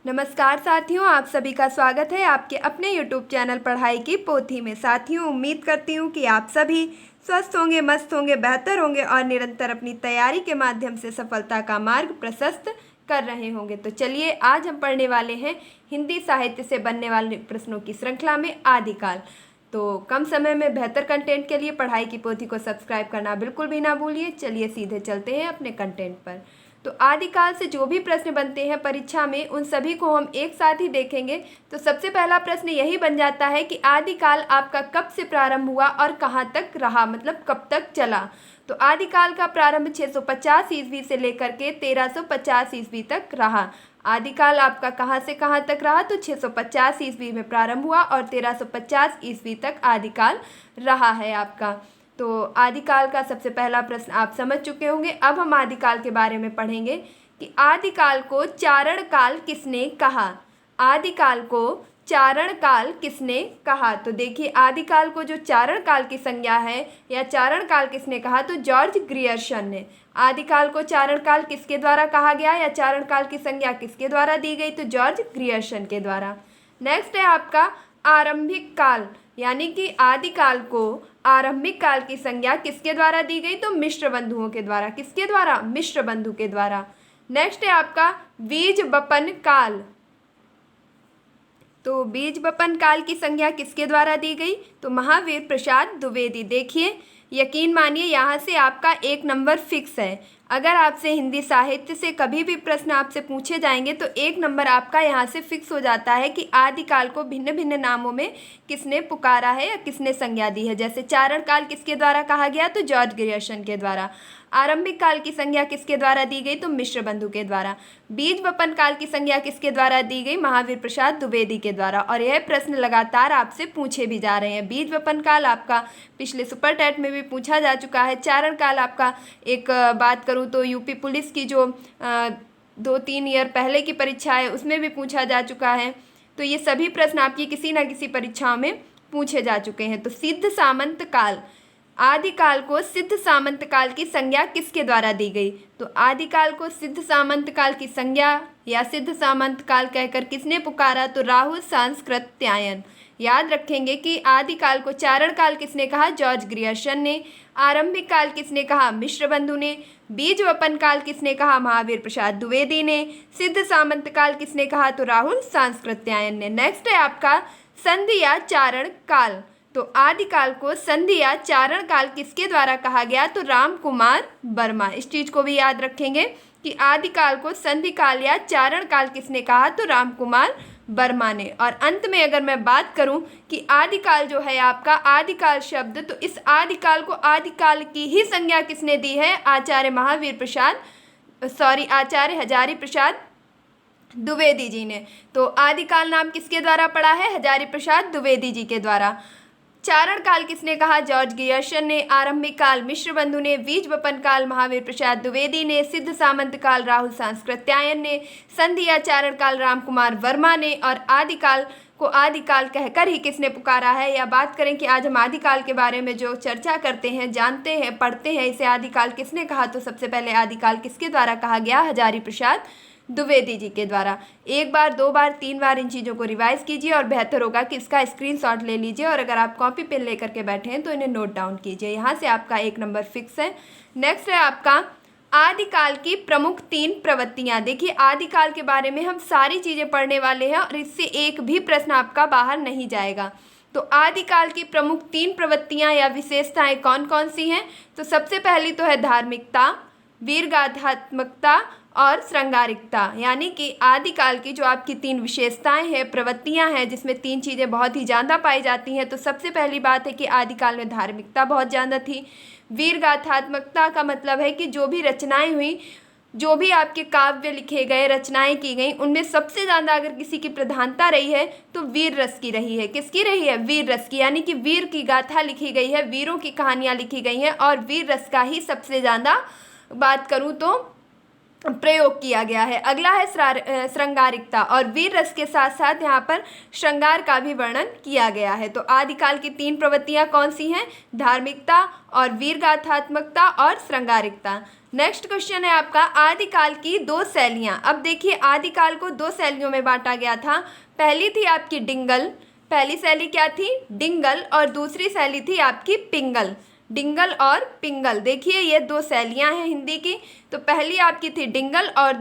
नमस्कार साथियों, आप सभी का स्वागत है आपके अपने YouTube चैनल पढ़ाई की पोथी में। साथियों, उम्मीद करती हूँ कि आप सभी स्वस्थ होंगे, मस्त होंगे, बेहतर होंगे और निरंतर अपनी तैयारी के माध्यम से सफलता का मार्ग प्रशस्त कर रहे होंगे। तो चलिए, आज हम पढ़ने वाले हैं हिंदी साहित्य से बनने वाले प्रश्नों की श्रृंखला में आदिकाल। तो कम समय में बेहतर कंटेंट के लिए पढ़ाई की पोथी को सब्सक्राइब करना बिल्कुल भी ना भूलिए। चलिए सीधे चलते हैं अपने कंटेंट पर। तो आदिकाल से जो भी प्रश्न बनते हैं परीक्षा में, उन सभी को हम एक साथ ही देखेंगे। तो सबसे पहला प्रश्न यही बन जाता है कि आदिकाल आपका कब से प्रारंभ हुआ और कहाँ तक रहा, मतलब कब तक चला। तो आदिकाल का प्रारंभ 650 ईस्वी से लेकर के 1350 ईस्वी तक रहा। आदिकाल आपका कहाँ से कहाँ तक रहा, तो 650 ईस्वी में प्रारंभ हुआ और 1350 ईस्वी तक आदिकाल रहा है आपका। तो आदिकाल का सबसे पहला प्रश्न आप समझ चुके होंगे। अब हम आदिकाल के बारे में पढ़ेंगे कि आदिकाल को चारण काल किसने कहा। आदिकाल को चारण काल किसने कहा। तो देखिए, आदिकाल को जो चारण काल की संज्ञा है या चारण काल किसने कहा, तो जॉर्ज ग्रियर्सन ने। आदिकाल को चारण काल किसके द्वारा कहा गया या चारण काल की संज्ञा किसके द्वारा दी गई, तो जॉर्ज ग्रियर्सन के द्वारा। नेक्स्ट है आपका आरंभिक काल, यानी कि आदिकाल को आरंभिक काल की संज्ञा किसके द्वारा दी गई, तो मिश्र बंधुओं के द्वारा। किसके द्वारा, मिश्र बंधु के द्वारा। नेक्स्ट है आपका बीज बपन काल। तो बीज बपन काल की संज्ञा किसके द्वारा दी गई, तो महावीर प्रसाद द्विवेदी। देखिए, यकीन मानिए यहाँ से आपका 1 नंबर फिक्स है। अगर आपसे हिंदी साहित्य से कभी भी प्रश्न आपसे पूछे जाएंगे तो 1 नंबर आपका यहाँ से फिक्स हो जाता है कि आदिकाल को भिन्न भिन्न नामों में किसने पुकारा है या किसने संज्ञा दी है। जैसे चारण काल किसके द्वारा कहा गया, तो जॉर्ज ग्रियर्सन के द्वारा। आरंभिक काल की संज्ञा किसके द्वारा दी गई, तो मिश्र बंधु के द्वारा। बीज बपन काल की संज्ञा किसके द्वारा दी गई, महावीर प्रसाद द्विवेदी के द्वारा। और यह प्रश्न लगातार आपसे पूछे भी जा रहे हैं। बीज बपन काल आपका पिछले सुपर टेट में भी पूछा जा चुका है। चारण काल आपका एक बात करूँ तो यूपी पुलिस की जो 2-3 ईयर पहले की परीक्षा है उसमें भी पूछा जा चुका है। तो ये सभी प्रश्न आपकी किसी न किसी परीक्षाओं में पूछे जा चुके हैं। तो सिद्ध सामंत काल, आदिकाल को सिद्ध सामंत काल की संज्ञा किसके द्वारा दी गई, तो आदिकाल को सिद्ध सामंत काल की संज्ञा या सिद्ध सामंत काल कहकर किसने पुकारा, तो राहुल सांस्कृत्यायन। याद रखेंगे कि आदिकाल को चारण काल किसने कहा, जॉर्ज ग्रियर्सन ने। आरंभिक काल किसने कहा, मिश्र बंधु ने। बीज वपन काल किसने कहा, महावीर प्रसाद द्विवेदी ने। सिद्ध सामंत काल किसने कहा, तो राहुल सांस्कृत्यायन ने। नेक्स्ट है आपका संधि या चारण काल। तो आदिकाल को संधि या चारण काल किसके द्वारा कहा गया, तो राम कुमार वर्मा। इस चीज को भी याद रखेंगे कि आदिकाल को संधि काल या चारण काल किसने कहा, तो राम कुमार वर्मा ने। और अंत में अगर मैं बात करूं कि आदिकाल जो है आपका आदिकाल शब्द, तो इस आदिकाल को आदिकाल की ही संज्ञा किसने दी है, आचार्य हजारी प्रसाद द्विवेदी जी ने। तो आदिकाल नाम किसके द्वारा पड़ा है, हजारी प्रसाद द्विवेदी जी के द्वारा। चारण काल किसने कहा, जॉर्ज ग्रियर्सन ने। आरंभिक काल मिश्र बंधु ने। बीज बपन काल महावीर प्रसाद द्विवेदी ने। सिद्ध सामंत काल राहुल सांस्कृत्यायन ने। संधि या चारण काल राम कुमार वर्मा ने। और आदिकाल को आदिकाल कहकर ही किसने पुकारा है, या बात करें कि आज हम आदिकाल के बारे में जो चर्चा करते हैं, जानते हैं, पढ़ते हैं, इसे आदिकाल किसने कहा, तो सबसे पहले आदिकाल किसके द्वारा कहा गया, हजारी प्रसाद द्विवेदी जी के द्वारा। 1 बार, 2 बार, 3 बार इन चीज़ों को रिवाइज कीजिए और बेहतर होगा कि इसका स्क्रीनशॉट ले लीजिए और अगर आप कॉपी पेन लेकर के बैठे हैं तो इन्हें नोट डाउन कीजिए। यहाँ से आपका 1 नंबर फिक्स है। नेक्स्ट है आपका आदिकाल की प्रमुख 3 प्रवृत्तियाँ। देखिए, आदिकाल के बारे में हम सारी चीज़ें पढ़ने वाले हैं और इससे एक भी प्रश्न आपका बाहर नहीं जाएगा। तो आदिकाल की प्रमुख 3 प्रवृत्तियाँ या विशेषताएँ कौन कौन सी हैं, तो सबसे पहली तो है धार्मिकता, वीरगाथात्मकता और श्रृंगारिकता। यानी कि आदिकाल की जो आपकी 3 विशेषताएं हैं, प्रवृत्तियां हैं, जिसमें 3 चीज़ें बहुत ही ज़्यादा पाई जाती हैं। तो सबसे पहली बात है कि आदिकाल में धार्मिकता बहुत ज़्यादा थी। वीरगाथात्मकता का मतलब है कि जो भी रचनाएं हुई, जो भी आपके काव्य लिखे गए, रचनाएं की गई, उनमें सबसे ज़्यादा अगर किसी की प्रधानता रही है तो वीर रस की रही है। किसकी रही है, वीर रस की। यानी कि वीर की गाथा लिखी गई है, वीरों की कहानियाँ लिखी गई हैं और वीर रस का ही सबसे ज़्यादा बात करूँ तो प्रयोग किया गया है। अगला है श्रृंगारिकता, और वीर रस के साथ साथ यहाँ पर श्रृंगार का भी वर्णन किया गया है। तो आदिकाल की 3 प्रवृत्तियाँ कौन सी हैं? धार्मिकता और वीर गाथात्मकता और श्रृंगारिकता। नेक्स्ट क्वेश्चन है आपका, आदिकाल की 2 शैलियाँ। अब देखिए, आदिकाल को 2 शैलियों में बांटा गया था। पहली थी आपकी डिंगल, पहली शैली क्या थी? डिंगल, और दूसरी शैली थी आपकी पिंगल। डिंगल और पिंगल, देखिए ये 2 शैलियाँ हैं हिंदी की। तो पहली आपकी थी डिंगल और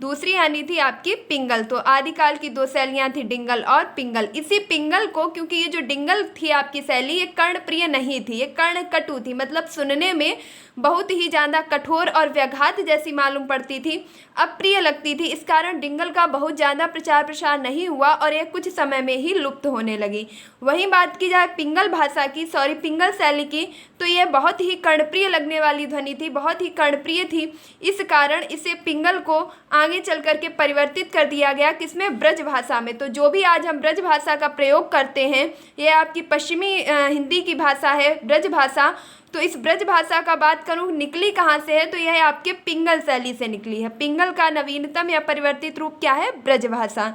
दूसरी यानी थी आपकी पिंगल। तो आदिकाल की 2 शैलियाँ थी डिंगल और पिंगल। इसी पिंगल को, क्योंकि ये जो डिंगल थी आपकी शैली, ये कर्णप्रिय नहीं थी, ये कर्णकटु थी, मतलब सुनने में बहुत ही ज़्यादा कठोर और व्याघात जैसी मालूम पड़ती थी, अप्रिय लगती थी। इस कारण डिंगल का बहुत ज़्यादा प्रचार प्रसार नहीं हुआ और यह कुछ समय में ही लुप्त होने लगी। वहीं बात की जाए पिंगल भाषा की, पिंगल शैली की, तो यह बहुत ही कर्णप्रिय लगने वाली ध्वनि थी, बहुत ही कर्णप्रिय थी। इस कारण इसे पिंगल को आगे चल करके परिवर्तित कर दिया गया, किसमें? ब्रज भाषा में। तो जो भी आज हम ब्रज भाषा का प्रयोग करते हैं, यह आपकी पश्चिमी हिंदी की भाषा है, ब्रज भाषा। तो इस ब्रज भाषा का बात करूँ निकली कहाँ से है, तो यह आपके पिंगल शैली से निकली है। पिंगल का नवीनतम या परिवर्तित रूप क्या है? ब्रज भाषा।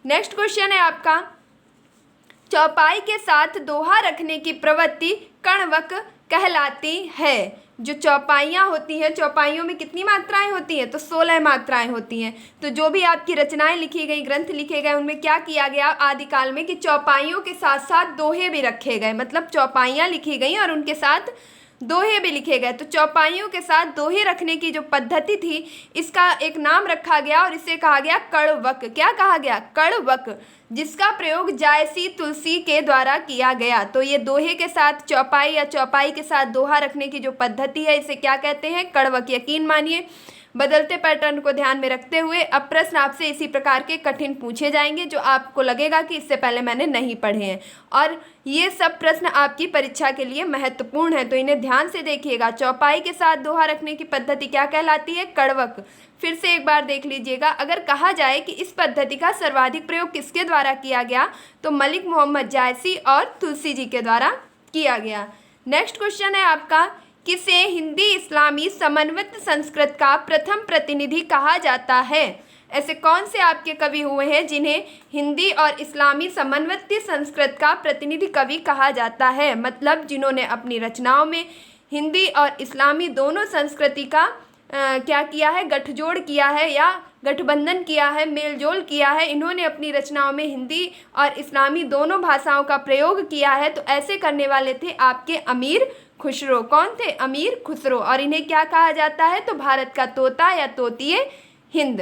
नेक्स्ट क्वेश्चन है आपका, चौपाई के साथ दोहा रखने की प्रवृत्ति कण्वक कहलाती है। जो चौपाइयाँ होती हैं, चौपाइयों में कितनी मात्राएं होती हैं? तो 16 मात्राएं होती हैं। तो जो भी आपकी रचनाएं लिखी गई, ग्रंथ लिखे गए, उनमें क्या किया गया आदिकाल में कि चौपाइयों के साथ साथ दोहे भी रखे गए, मतलब चौपाइयाँ लिखी गई और उनके साथ दोहे भी लिखे गए। तो चौपाइयों के साथ दोहे रखने की जो पद्धति थी, इसका एक नाम रखा गया और इसे कहा गया कण्वक। क्या कहा गया? कण्वक, जिसका प्रयोग जायसी तुलसी के द्वारा किया गया। तो ये दोहे के साथ चौपाई या चौपाई के साथ दोहा रखने की जो पद्धति है, इसे क्या कहते हैं? कण्वक। यकीन मानिए, बदलते पैटर्न को ध्यान में रखते हुए अब प्रश्न आपसे इसी प्रकार के कठिन पूछे जाएंगे, जो आपको लगेगा कि इससे पहले मैंने नहीं पढ़े हैं, और ये सब प्रश्न आपकी परीक्षा के लिए महत्वपूर्ण है, तो इन्हें ध्यान से देखिएगा। चौपाई के साथ दोहा रखने की पद्धति क्या कहलाती है? कण्वक। फिर से एक बार देख लीजिएगा। अगर कहा जाए कि इस पद्धति का सर्वाधिक प्रयोग किसके द्वारा किया गया, तो मलिक मोहम्मद जायसी और तुलसी जी के द्वारा किया गया। नेक्स्ट क्वेश्चन है आपका, किसे हिंदी इस्लामी समन्वित संस्कृत का प्रथम प्रतिनिधि कहा जाता है? ऐसे कौन से आपके कवि हुए हैं जिन्हें हिंदी और इस्लामी समन्वित संस्कृत का प्रतिनिधि कवि कहा जाता है? मतलब जिन्होंने अपनी रचनाओं में हिंदी और इस्लामी दोनों संस्कृति का क्या किया है? गठजोड़ किया है या गठबंधन किया है, मेलजोल किया है। इन्होंने अपनी रचनाओं में हिंदी और इस्लामी दोनों भाषाओं का प्रयोग किया है। तो ऐसे करने वाले थे आपके अमीर खुसरो। कौन थे? अमीर खुसरो। और इन्हें क्या कहा जाता है? तो भारत का तोता या तोतिए हिंद।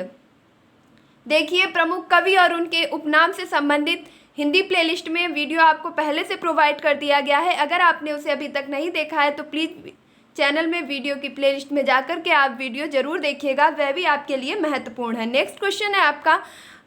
देखिए, प्रमुख कवि और उनके उपनाम से संबंधित हिंदी प्लेलिस्ट में वीडियो आपको पहले से प्रोवाइड कर दिया गया है। अगर आपने उसे अभी तक नहीं देखा है तो प्लीज़ चैनल में वीडियो की प्लेलिस्ट में जाकर के आप वीडियो जरूर देखिएगा, वह भी आपके लिए महत्वपूर्ण है। नेक्स्ट क्वेश्चन है आपका,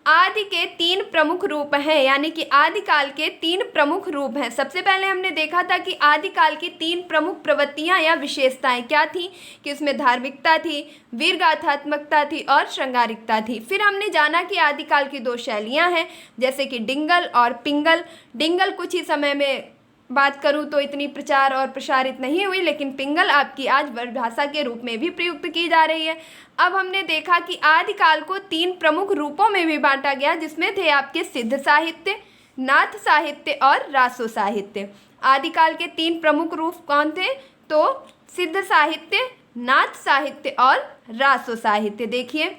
आदि के 3 प्रमुख रूप हैं, यानी कि आदिकाल के 3 प्रमुख रूप हैं। सबसे पहले हमने देखा था कि आदिकाल की 3 प्रमुख प्रवृत्तियां या विशेषताएं क्या थी, कि उसमें धार्मिकता थी, वीरगाथात्मकता थी और श्रृंगारिकता थी। फिर हमने जाना कि आदिकाल की 2 शैलियां हैं, जैसे कि डिंगल और पिंगल। डिंगल कुछ ही समय में बात करूं तो इतनी प्रचार और प्रसारित नहीं हुई, लेकिन पिंगल आपकी आज भाषा के रूप में भी प्रयुक्त की जा रही है। अब हमने देखा कि आदिकाल को 3 प्रमुख रूपों में भी बांटा गया, जिसमें थे आपके सिद्ध साहित्य, नाथ साहित्य और रासो साहित्य। आदिकाल के 3 प्रमुख रूप कौन थे? तो सिद्ध साहित्य, नाथ साहित्य और रासो साहित्य। देखिए,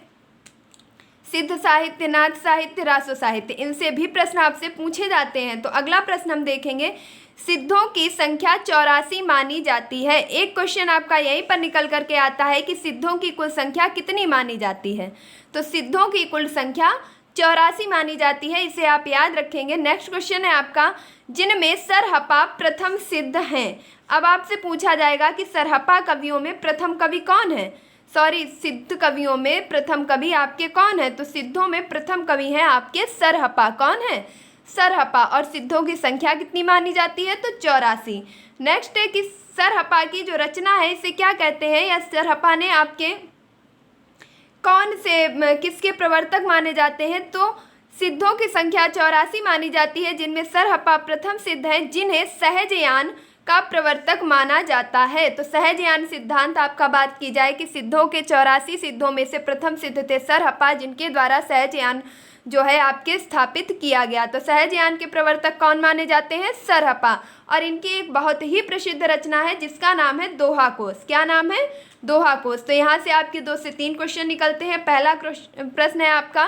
सिद्ध साहित्य, नाथ साहित्य, रासो साहित्य, इनसे भी प्रश्न आपसे पूछे जाते हैं। तो अगला प्रश्न हम देखेंगे, सिद्धों की संख्या 84 मानी जाती है। एक क्वेश्चन आपका यहीं पर निकल करके आता है कि सिद्धों की कुल संख्या कितनी मानी जाती है? तो सिद्धों की कुल संख्या 84 मानी जाती है, इसे आप याद रखेंगे। नेक्स्ट क्वेश्चन है आपका, जिनमें सरहपा प्रथम सिद्ध हैं। अब आपसे पूछा जाएगा कि सरहपा कवियों में प्रथम कवि कौन है? सिद्ध कवियों में प्रथम कवि आपके कौन है? तो सिद्धों में प्रथम कवि हैं आपके सरहपा। कौन है? सरहपा। और सिद्धों की संख्या कितनी मानी जाती है? तो 84। नेक्स्ट है कि सरहपा की जो रचना है इसे क्या कहते हैं, या सरहपा ने आपके कौन से किसके प्रवर्तक माने जाते हैं? तो सिद्धों की संख्या 84 मानी जाती है, जिनमें सरहपा प्रथम सिद्ध हैं, जिन्हें सहजयान का प्रवर्तक माना जाता है? तो सहजयान सिद्धांत आपका बात की जाए कि सिद्धों के 84 सिद्धों में से प्रथम सिद्ध थे सरहप्पा, जिनके द्वारा सहजयान जो है आपके स्थापित किया गया। तो सहजयान के प्रवर्तक कौन माने जाते हैं? सरहप्पा। और इनकी एक बहुत ही प्रसिद्ध रचना है जिसका नाम है दोहा कोश। क्या नाम है? दोहा कोश। तो यहाँ से आपके 2 से 3 क्वेश्चन निकलते हैं। पहला प्रश्न है आपका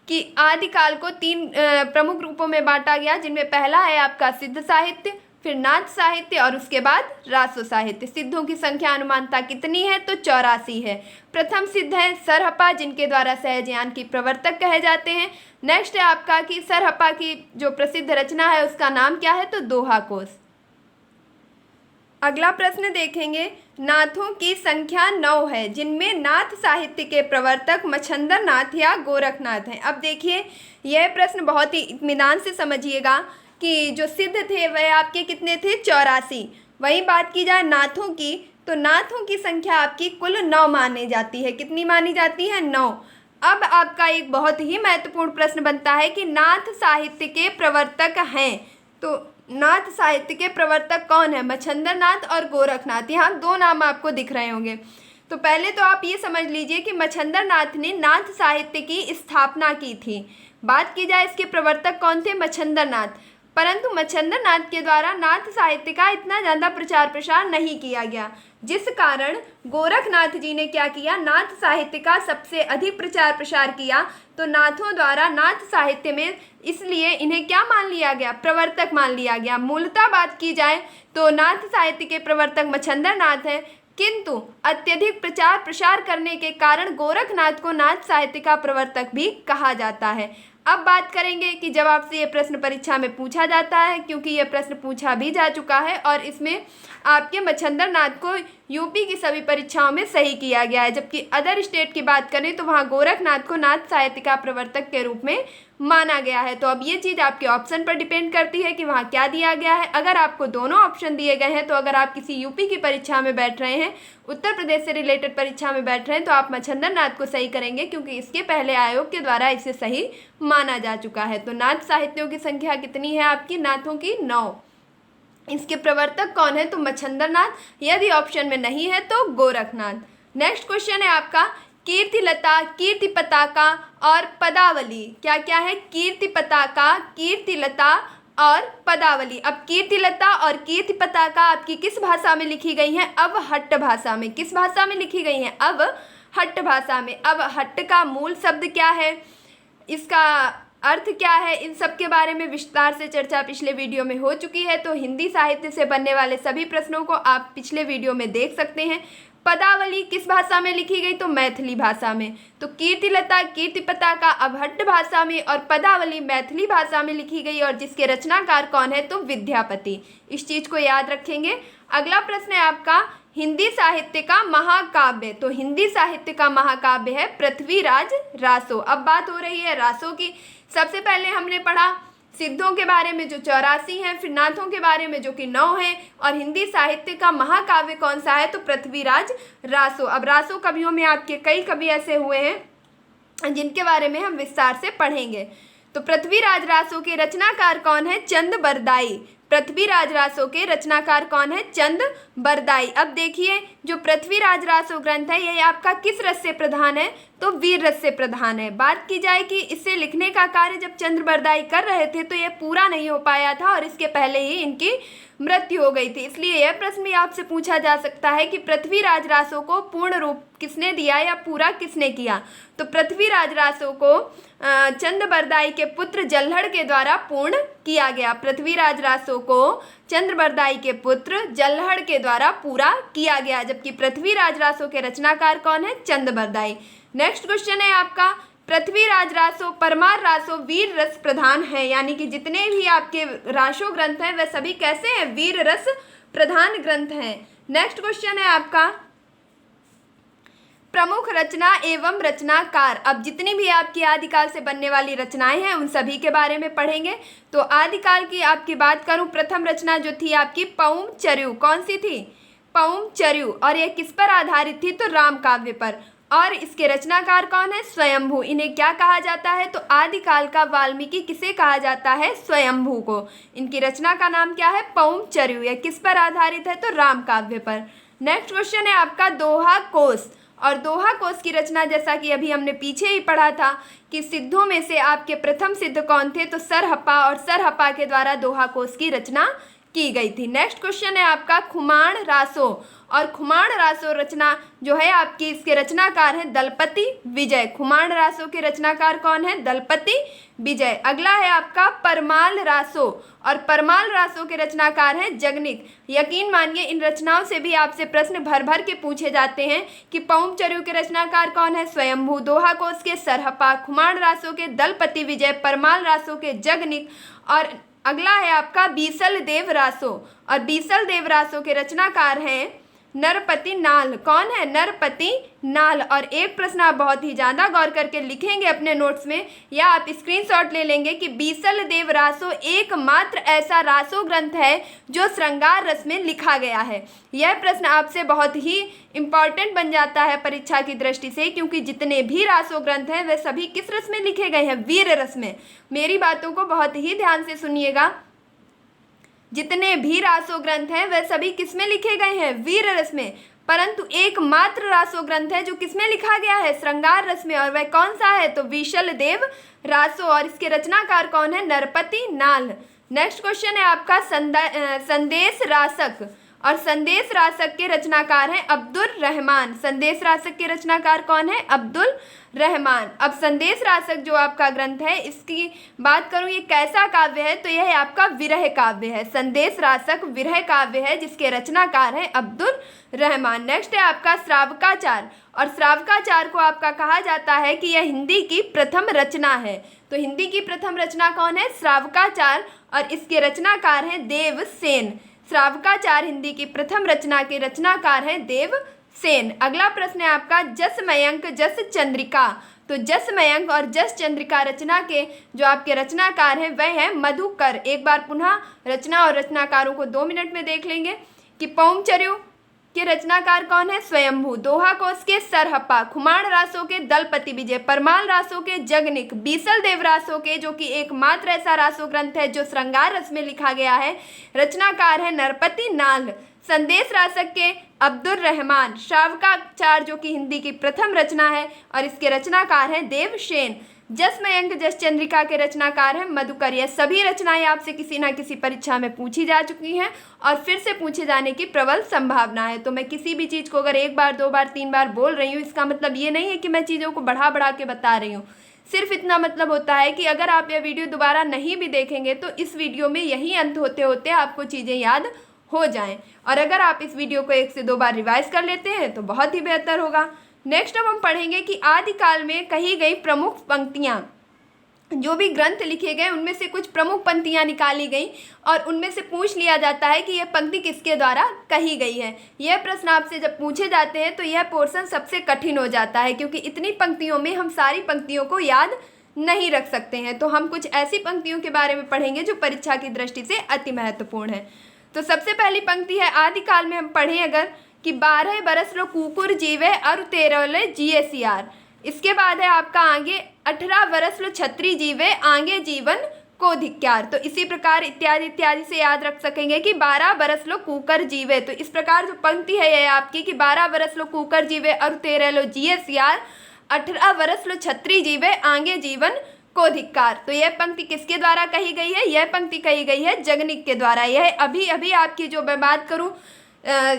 कि आदिकाल को 3 प्रमुख रूपों में बांटा गया, जिनमें पहला है आपका सिद्ध साहित्य, फिर नाथ साहित्य और उसके बाद रासो साहित्य। सिद्धों की संख्या अनुमानता कितनी है? तो 84 है। प्रथम सिद्ध है सरहप्पा, जिनके द्वारा सहजयान की प्रवर्तक कहे जाते हैं। नेक्स्ट है आपका कि सरहप्पा की जो प्रसिद्ध रचना है उसका नाम क्या है? तो दोहा कोश। अगला प्रश्न देखेंगे, नाथों की संख्या 9 है, जिनमें नाथ साहित्य के प्रवर्तक मच्छंदर नाथ या गोरखनाथ हैं। अब देखिए, यह प्रश्न बहुत ही इत्मीनान से समझिएगा कि जो सिद्ध थे वह आपके कितने थे? 84। वहीं बात की जाए नाथों की, तो नाथों की संख्या आपकी कुल 9 मानी जाती है। कितनी मानी जाती है? 9। अब आपका एक बहुत ही महत्वपूर्ण प्रश्न बनता है कि नाथ साहित्य के प्रवर्तक हैं, तो नाथ साहित्य के प्रवर्तक कौन है? मच्छंदर नाथ और गोरखनाथ। यहाँ 2 नाम आपको दिख रहे होंगे। तो पहले तो आप ये समझ लीजिए कि मच्छंदर नाथ ने नाथ साहित्य की स्थापना की थी। बात की जाए इसके प्रवर्तक कौन थे? मच्छंदर नाथ। परंतु मच्छंदर नाथ के द्वारा नाथ साहित्य का इतना ज़्यादा प्रचार प्रसार नहीं किया गया, जिस कारण गोरखनाथ जी ने क्या किया? नाथ साहित्य का सबसे अधिक प्रचार प्रसार किया। तो नाथों द्वारा नाथ साहित्य में इसलिए इन्हें क्या मान लिया गया? प्रवर्तक मान लिया गया। मूलतः बात की जाए तो नाथ साहित्य के प्रवर्तक मच्छंदर नाथ हैं, किंतु अत्यधिक प्रचार प्रसार करने के कारण गोरखनाथ को नाथ साहित्य का प्रवर्तक भी कहा जाता है। अब बात करेंगे कि जब आपसे ये प्रश्न परीक्षा में पूछा जाता है, क्योंकि ये प्रश्न पूछा भी जा चुका है और इसमें आपके मच्छंदर नाथ को यूपी की सभी परीक्षाओं में सही किया गया है, जबकि अदर स्टेट की बात करें तो वहाँ गोरखनाथ को नाथ साहित्य का प्रवर्तक के रूप में माना गया है। तो अब ये चीज़ आपके ऑप्शन पर डिपेंड करती है कि वहाँ क्या दिया गया है। अगर आपको दोनों ऑप्शन दिए गए हैं, तो अगर आप किसी यूपी की परीक्षा में बैठ रहे हैं, उत्तर प्रदेश से रिलेटेड परीक्षा में बैठ रहे हैं, तो आप मच्छंदर नाथ को सही करेंगे, क्योंकि इसके पहले आयोग के द्वारा इसे सही माना जा चुका है। तो नाथ साहित्यों की संख्या कितनी है आपकी? नाथों की 9। इसके प्रवर्तक कौन है? तो मच्छंदर नाथ। यदि ऑप्शन में नहीं है तो गोरखनाथ। नेक्स्ट क्वेश्चन है आपका कीर्तिलता, कीर्ति पताका और पदावली। क्या क्या है? कीर्ति पताका, कीर्तिलता और पदावली। अब कीर्तिलता और कीर्ति पताका आपकी किस भाषा में लिखी गई हैं? अवहट्ट भाषा में। किस भाषा में लिखी गई हैं? अवहट्ट भाषा में। अवहट्ट का मूल शब्द क्या है? इसका अर्थ क्या है? इन सब के बारे में विस्तार से चर्चा पिछले वीडियो में हो चुकी है। तो हिंदी साहित्य से बनने वाले सभी प्रश्नों को आप पिछले वीडियो में देख सकते हैं। पदावली किस भाषा में लिखी गई? तो मैथिली भाषा में। तो कीर्तिलता, कीर्ति पताका अवहट्ट भाषा में और पदावली मैथिली भाषा में लिखी गई, और जिसके रचनाकार कौन है? तो विद्यापति। इस चीज़ को याद रखेंगे। अगला प्रश्न है आपका हिंदी साहित्य का महाकाव्य। तो हिंदी साहित्य का महाकाव्य है पृथ्वीराज रासो। अब बात हो रही है रासो की। सबसे पहले हमने पढ़ा सिद्धों के बारे में जो 84 हैं, फिर नाथों के बारे में जो कि 9 हैं, और हिंदी साहित्य का महाकाव्य कौन सा है? तो पृथ्वीराज रासो। अब रासो कवियों में आपके कई कवि ऐसे हुए हैं जिनके बारे में हम विस्तार से पढ़ेंगे। तो पृथ्वीराज रासो के रचनाकार कौन है? चंद बरदाई। पृथ्वीराज रासो के रचनाकार कौन है? चंद बरदाई। अब देखिए, जो पृथ्वीराज रासो ग्रंथ है यह आपका किस रस से प्रधान है? तो वीर रस से प्रधान है। बात की जाए कि इसे लिखने का कार्य जब चंद्र बरदाई कर रहे थे तो यह पूरा नहीं हो पाया था, और इसके पहले ही इनकी मृत्यु हो गई थी। इसलिए यह प्रश्न भी आपसे पूछा जा सकता है कि पृथ्वीराज रासो को पूर्ण रूप किसने दिया या पूरा किसने किया? तो पृथ्वीराज रासो को चंद बरदाई के पुत्र जल्हड़ के द्वारा पूर्ण किया गया। पृथ्वीराज रासो को चंद्र बरदाई के पुत्र जल्हड़ के द्वारा पूरा किया गया, जबकि पृथ्वीराज रासो के रचनाकार कौन है? चंद बरदाई। नेक्स्ट क्वेश्चन है आपका पृथ्वीराज रासो परमार रासो वीर रस प्रधान है, यानी कि जितने भी आपके रासो ग्रंथ हैं वह सभी कैसे हैं? वीर रस प्रधान ग्रंथ हैं। नेक्स्ट क्वेश्चन है आपका प्रमुख रचना एवं रचनाकार। अब जितनी भी आपकी आदिकाल से बनने वाली रचनाएं हैं उन सभी के बारे में पढ़ेंगे। तो आदिकाल की आपकी बात करूं, प्रथम रचना जो थी आपकी पउम चर्यू। कौन सी थी? पउम चर्यू। और यह किस पर आधारित थी? तो राम काव्य पर। और इसके रचनाकार कौन है? स्वयंभू। इन्हें क्या कहा जाता है? तो आदिकाल का वाल्मीकि किसे कहा जाता है? स्वयंभू को। इनकी रचना का नाम क्या है? पौंचर्यु। यह किस पर आधारित है? तो राम काव्य पर। नेक्स्ट क्वेश्चन है आपका दोहा कोश। और दोहा कोश की रचना, जैसा कि अभी हमने पीछे ही पढ़ा था कि सिद्धों में से आपके प्रथम सिद्ध कौन थे? तो सरहप्पा, और सरहप्पा के द्वारा दोहा कोश की रचना की गई थी। नेक्स्ट क्वेश्चन है आपका खुमाण रासो। और खुमाण रासो रचना जो है आपकी, इसके रचनाकार हैं दलपति विजय। खुमाण रासो के रचनाकार कौन है? दलपति विजय। अगला है आपका परमाल रासो। और परमाल रासो के रचनाकार हैं जगनिक। यकीन मानिए इन रचनाओं से भी आपसे प्रश्न भर भर के पूछे जाते हैं कि पौंचर्यु के रचनाकार कौन है? स्वयंभू। दोहा कोश के सरहप्पा, खुमाण रासो के दलपति विजय, परमाल रासो के जगनिक। और अगला है आपका बीसल देव रासो। और बीसल देव रासो के रचनाकार हैं नरपति नाल। कौन है? नरपति नाल। और एक प्रश्न आप बहुत ही ज़्यादा गौर करके लिखेंगे अपने नोट्स में, या आप स्क्रीनशॉट ले लेंगे कि बीसल देव रासो एकमात्र ऐसा रासो ग्रंथ है जो श्रृंगार रस में लिखा गया है। यह प्रश्न आपसे बहुत ही इम्पॉर्टेंट बन जाता है परीक्षा की दृष्टि से, क्योंकि जितने भी रासो ग्रंथ हैं वे सभी किस रस में लिखे गए हैं? वीर रस में। मेरी बातों को बहुत ही ध्यान से सुनिएगा। जितने भी रासो ग्रंथ हैं वह सभी किसमें लिखे गए हैं? वीर रस में। परंतु एकमात्र रासो ग्रंथ है जो किसमें लिखा गया है? श्रृंगार रस में। और वह कौन सा है? तो बीसल देव रासो। और इसके रचनाकार कौन है? नरपति नाल। नेक्स्ट क्वेश्चन है आपका संदेश रासक। और संदेश रासक के रचनाकार हैं अब्दुल रहमान। संदेश रासक के रचनाकार कौन है? अब्दुल रहमान। अब संदेश रासक जो आपका ग्रंथ है, इसकी बात करूं ये कैसा काव्य है? तो यह आपका विरह काव्य है। संदेश रासक विरह काव्य है जिसके रचनाकार हैं अब्दुल रहमान। नेक्स्ट है आपका श्रावकाचार। और श्रावकाचार को आपका कहा जाता है कि यह हिंदी की प्रथम रचना है। तो हिंदी की प्रथम रचना कौन है? श्रावकाचार। और इसके रचनाकार हैं देवसेन। श्रावकाचार हिंदी की प्रथम रचना के रचनाकार हैं देवसेन। अगला प्रश्न है आपका जसमयंक जस चंद्रिका। तो जसमयंक और जस चंद्रिका रचना के जो आपके रचनाकार हैं वह हैं मधुकर। एक बार पुनः रचना और रचनाकारों को 2 मिनट में देख लेंगे कि पौंचर्यु के रचनाकार कौन है? स्वयंभू। दोहा कोश के सरहप्पा, खुमाण रासो के दलपति विजय, परमाल रासो के जगनिक, बीसल देव रासो के जो कि एकमात्र ऐसा रासो ग्रंथ है जो श्रृंगार रस में लिखा गया है, रचनाकार है नरपति नाल। संदेश रासक के अब्दुल रहमान। श्रावकाचार जो कि हिंदी की प्रथम रचना है और इसके रचनाकार हैं देवसेन। जसमयंक जस चंद्रिका के रचनाकार हैं मधुकर। यह सभी रचनाएं आपसे किसी ना किसी परीक्षा में पूछी जा चुकी हैं और फिर से पूछे जाने की प्रबल संभावना है। तो मैं किसी भी चीज़ को अगर 1 बार 2 बार 3 बार बोल रही हूँ, इसका मतलब ये नहीं है कि मैं चीज़ों को बढ़ा बढ़ा के बता रही हूँ। सिर्फ इतना मतलब होता है कि अगर आप यह वीडियो दोबारा नहीं भी देखेंगे तो इस वीडियो में यही अंत होते होते आपको चीज़ें याद हो जाएं। और अगर आप इस वीडियो को 1 से 2 बार रिवाइज कर लेते हैं तो बहुत ही बेहतर होगा। नेक्स्ट अब हम पढ़ेंगे कि आदिकाल में कही गई प्रमुख पंक्तियाँ। जो भी ग्रंथ लिखे गए उनमें से कुछ प्रमुख पंक्तियाँ निकाली गई और उनमें से पूछ लिया जाता है कि यह पंक्ति किसके द्वारा कही गई है। यह प्रश्न आपसे जब पूछे जाते हैं तो यह पोर्शन सबसे कठिन हो जाता है, क्योंकि इतनी पंक्तियों में हम सारी पंक्तियों को याद नहीं रख सकते हैं। तो हम कुछ ऐसी पंक्तियों के बारे में पढ़ेंगे जो परीक्षा की दृष्टि से अति महत्वपूर्ण है। तो सबसे पहली पंक्ति है, आदिकाल में हम पढ़ें अगर कि 12 बरस लो कुकुर जीवे अरु 13 ले जिये सियार। इसके बाद है आपका आगे 18 बरस लो छत्री जीवे आगे जीवन को धिक्कार। तो इसी प्रकार इत्यादि इत्यादि से याद रख सकेंगे कि 12 बरस लो कुकर जीवे। तो इस प्रकार जो पंक्ति है यह आपकी कि 12 बरस लो कुकर जीवे अरु 13 लो जिये सियार, 18 बरस लो छत्री जीवे आगे जीवन को धिक्कार। तो यह पंक्ति किसके द्वारा कही गई है? यह पंक्ति कही गई है जगनिक के द्वारा। यह अभी अभी आपकी जो मैं बात करूं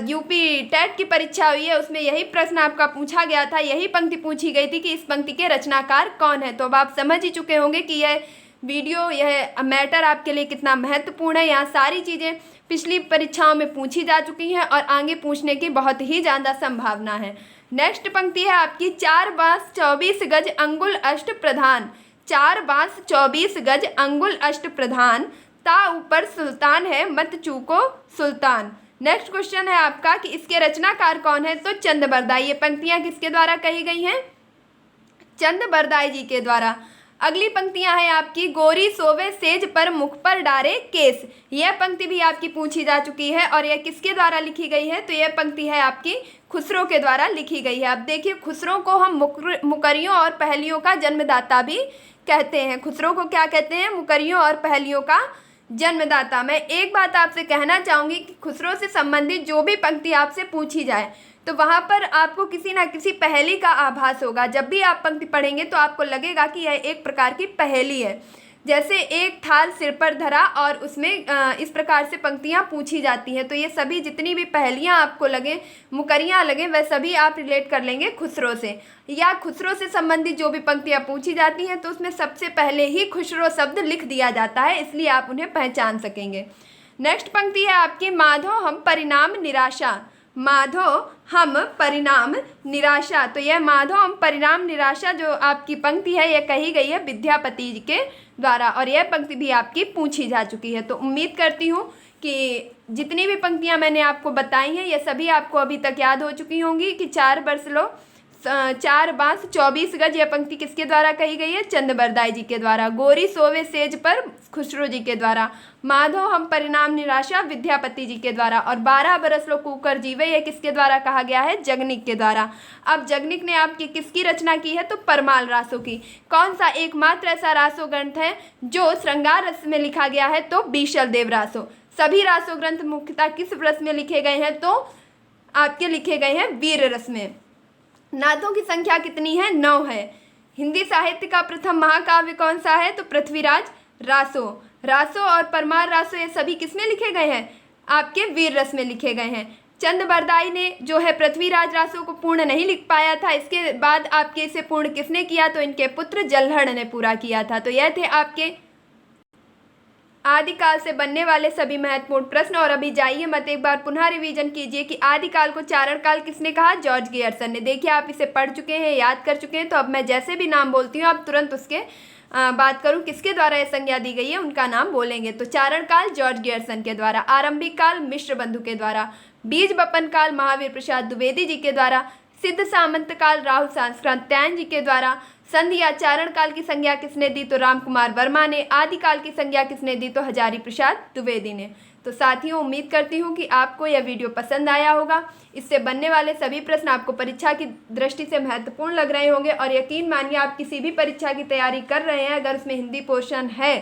यूपी टेट की परीक्षा हुई है उसमें यही प्रश्न आपका पूछा गया था, यही पंक्ति पूछी गई थी कि इस पंक्ति के रचनाकार कौन है। तो अब आप समझ ही चुके होंगे कि यह वीडियो, यह मैटर आपके लिए कितना महत्वपूर्ण है। यहाँ सारी चीज़ें पिछली परीक्षाओं में पूछी जा चुकी हैं और आगे पूछने की बहुत ही ज़्यादा संभावना है। नेक्स्ट पंक्ति है आपकी 4 बांस 24 गज अंगुल अष्ट प्रधान। 4 बांस 24 गज अंगुल अष्ट प्रधान, ता ऊपर सुल्तान है मत चूको सुल्तान। नेक्स्ट क्वेश्चन है आपका कि इसके रचनाकार कौन है? तो चंद बरदाई। ये पंक्तियाँ किसके द्वारा कही गई हैं? चंद बरदाई जी के द्वारा। अगली पंक्तियां हैं आपकी, गोरी सोवे सेज पर मुख पर डारे केस। यह पंक्ति भी आपकी पूछी जा चुकी है और यह किसके द्वारा लिखी गई है, तो यह पंक्ति है आपकी खुसरो के द्वारा लिखी गई है। अब देखिए, खुसरो को हम मुकरियों और पहेलियों का जन्मदाता भी कहते हैं। खुसरो को क्या कहते हैं, मुकरियों और पहेलियों का जन्मदाता। मैं एक बात आपसे कहना चाहूँगी कि खुसरो से संबंधित जो भी पंक्ति आपसे पूछी जाए तो वहाँ पर आपको किसी ना किसी पहेली का आभास होगा। जब भी आप पंक्ति पढ़ेंगे तो आपको लगेगा कि यह एक प्रकार की पहेली है। जैसे एक थाल सिर पर धरा और उसमें इस प्रकार से पंक्तियाँ पूछी जाती हैं। तो ये सभी जितनी भी पहेलियाँ आपको लगें, मुकरियाँ लगें, वह सभी आप रिलेट कर लेंगे खुसरो से। या खुसरो से संबंधित जो भी पंक्तियाँ पूछी जाती हैं तो उसमें सबसे पहले ही खुसरो शब्द लिख दिया जाता है, इसलिए आप उन्हें पहचान सकेंगे। नेक्स्ट पंक्ति है आपकी, माधो हम परिणाम निराशा। माधो हम परिणाम निराशा। तो यह माधो हम परिणाम निराशा जो आपकी पंक्ति है, यह कही गई है विद्यापति जी के द्वारा और यह पंक्ति भी आपकी पूछी जा चुकी है। तो उम्मीद करती हूँ कि जितनी भी पंक्तियाँ मैंने आपको बताई हैं, ये सभी आपको अभी तक याद हो चुकी होंगी कि 4 बरस लो 4 बांस 24 गज, यह पंक्ति किसके द्वारा कही गई है, चंद बरदाई जी के द्वारा। गोरी सोवे सेज पर खुसरो जी के द्वारा। माधो हम परिणाम निराशा विद्यापति जी के द्वारा। और 12 बरस लो कुकर जीवे, यह किसके द्वारा कहा गया है, जगनिक के द्वारा। अब जगनिक ने आपकी किसकी रचना की है, तो परमाल रासों की। कौन सा एकमात्र ऐसा रासो ग्रंथ है जो श्रृंगार रस में लिखा गया है, तो बीशल देव रासो। सभी रासो ग्रंथ मुख्यतः किस रस में लिखे गए हैं, तो आपके लिखे गए हैं वीर रस में। नाथों की संख्या कितनी है, 9 है। हिंदी साहित्य का प्रथम महाकाव्य कौन सा है, तो पृथ्वीराज रासो। रासो और परमार रासो ये सभी किसमें लिखे गए हैं, आपके वीर रस में लिखे गए हैं। चंद बरदाई ने जो है पृथ्वीराज रासो को पूर्ण नहीं लिख पाया था, इसके बाद आपके इसे पूर्ण किसने किया, तो इनके पुत्र जल्हड़ ने पूरा किया था। तो यह थे आपके आदिकाल से बनने वाले सभी महत्वपूर्ण प्रश्न। और अभी जाइए मत एक बार पुनः रिवीजन कीजिए कि आदिकाल को चारण काल किसने कहा, जॉर्ज गियर्सन ने। देखिए आप इसे पढ़ चुके हैं, याद कर चुके हैं, तो अब मैं जैसे भी नाम बोलती हूँ आप तुरंत उसके बात करूँ किसके द्वारा यह संज्ञा दी गई है, उनका नाम बोलेंगे। तो चारण काल जॉर्ज गियर्सन के द्वारा, आरंभिक काल मिश्र बंधु के द्वारा, बीज बपन काल महावीर प्रसाद द्विवेदी जी के द्वारा, सिद्ध सामंत काल राहुल सांस्कृत्यायन जी के द्वारा, संधि या चारण काल की संज्ञा किसने दी, तो राम कुमार वर्मा ने, आदिकाल की संज्ञा किसने दी, तो हजारी प्रसाद द्विवेदी ने। तो साथियों उम्मीद करती हूँ कि आपको यह वीडियो पसंद आया होगा। इससे बनने वाले सभी प्रश्न आपको परीक्षा की दृष्टि से महत्वपूर्ण लग रहे होंगे और यकीन मानिए आप किसी भी परीक्षा की तैयारी कर रहे हैं, अगर उसमें हिंदी पोर्शन है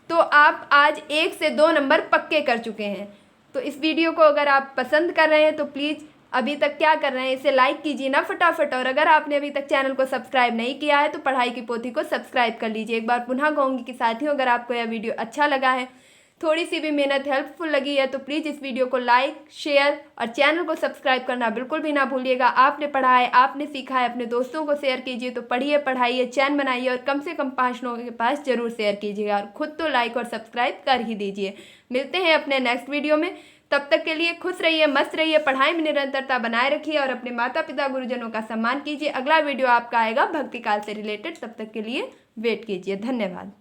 तो आप आज 1 से 2 नंबर पक्के कर चुके हैं। तो इस वीडियो को अगर आप पसंद कर रहे हैं तो प्लीज़ अभी तक क्या कर रहे हैं, इसे लाइक कीजिए ना फटाफट। और अगर आपने अभी तक चैनल को सब्सक्राइब नहीं किया है तो पढ़ाई की पोथी को सब्सक्राइब कर लीजिए। एक बार पुनः कहूँगी कि साथियों अगर आपको यह वीडियो अच्छा लगा है, थोड़ी सी भी मेहनत हेल्पफुल लगी है, तो प्लीज़ इस वीडियो को लाइक, शेयर और चैनल को सब्सक्राइब करना बिल्कुल भी ना भूलिएगा। आपने पढ़ा है, आपने सीखा है, अपने दोस्तों को शेयर कीजिए। तो पढ़िए, पढ़ाइए, चैन बनाइए और कम से कम 5 लोगों के पास जरूर शेयर कीजिएगा और खुद तो लाइक और सब्सक्राइब कर ही दीजिए। मिलते हैं अपने नेक्स्ट वीडियो में, तब तक के लिए खुश रहिए, मस्त रहिए, पढ़ाई में निरंतरता बनाए रखिए और अपने माता पिता गुरुजनों का सम्मान कीजिए। अगला वीडियो आपका आएगा भक्ति काल से रिलेटेड, तब तक के लिए वेट कीजिए। धन्यवाद।